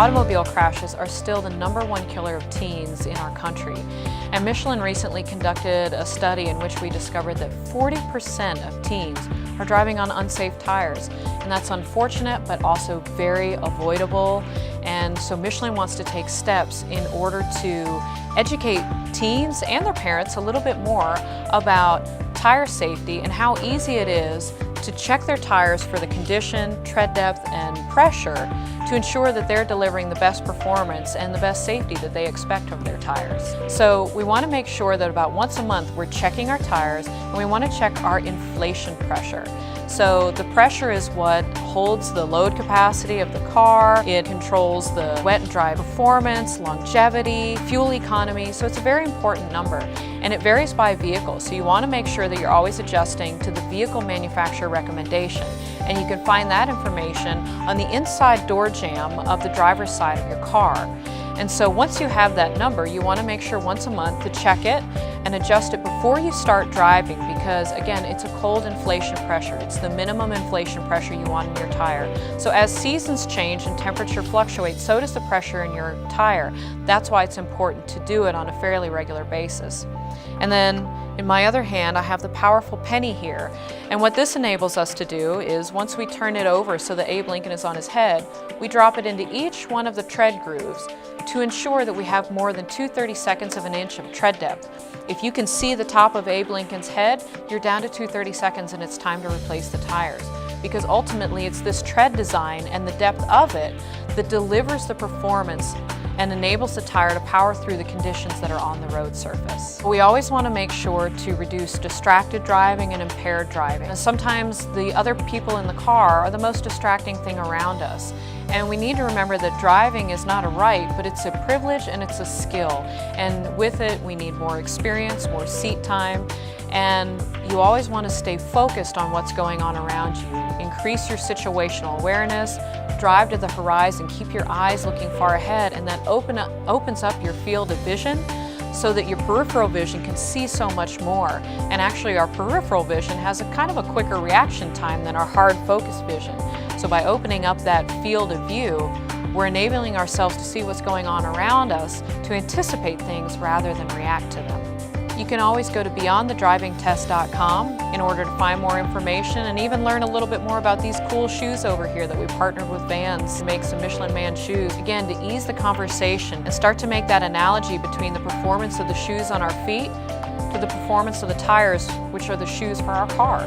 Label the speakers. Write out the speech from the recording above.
Speaker 1: automobile crashes are still the #1 killer of teens in our country. And Michelin recently conducted a study in which we discovered that 40% of teens are driving on unsafe tires. And that's unfortunate, but also very avoidable. And so Michelin wants to take steps in order to educate teens and their parents a little bit more about tire safety and how easy it is to check their tires for the condition, tread depth, and pressure to ensure that they're delivering the best performance and the best safety that they expect of their tires. So we want to make sure that about once a month we're checking our tires, and we want to check our inflation pressure. So the pressure is what holds the load capacity of the car. It controls the wet and dry performance, longevity, fuel economy. So it's a very important number, and it varies by vehicle. So you want to make sure that you're always adjusting to the vehicle manufacturer recommendation. And you can find that information on the inside door jamb of the driver's side of your car. And so once you have that number, you want to make sure once a month to check it and adjust it before you start driving, because again, it's a cold inflation pressure. It's the minimum inflation pressure you want in your tire. So as seasons change and temperature fluctuates, so does the pressure in your tire. That's why it's important to do it on a fairly regular basis. And then in my other hand, I have the powerful penny here. And what this enables us to do is once we turn it over so that Abe Lincoln is on his head, we drop it into each one of the tread grooves to ensure that we have more than 2/32 of an inch of tread depth. If you can see the top of Abe Lincoln's head, you're down to 2/32 and it's time to replace the tires. Because ultimately it's this tread design and the depth of it that delivers the performance and enables the tire to power through the conditions that are on the road surface. We always want to make sure to reduce distracted driving and impaired driving. And sometimes the other people in the car are the most distracting thing around us. And we need to remember that driving is not a right, but it's a privilege and it's a skill. And with it, we need more experience, more seat time, and you always want to stay focused on what's going on around you. Increase your situational awareness, drive to the horizon, keep your eyes looking far ahead, and that opens up your field of vision so that your peripheral vision can see so much more. And actually our peripheral vision has a kind of a quicker reaction time than our hard focus vision. So by opening up that field of view, we're enabling ourselves to see what's going on around us, to anticipate things rather than react to them. You can always go to beyondthedrivingtest.com in order to find more information and even learn a little bit more about these cool shoes over here that we partnered with Vans to make some Michelin Man shoes. Again, to ease the conversation and start to make that analogy between the performance of the shoes on our feet to the performance of the tires, which are the shoes for our car.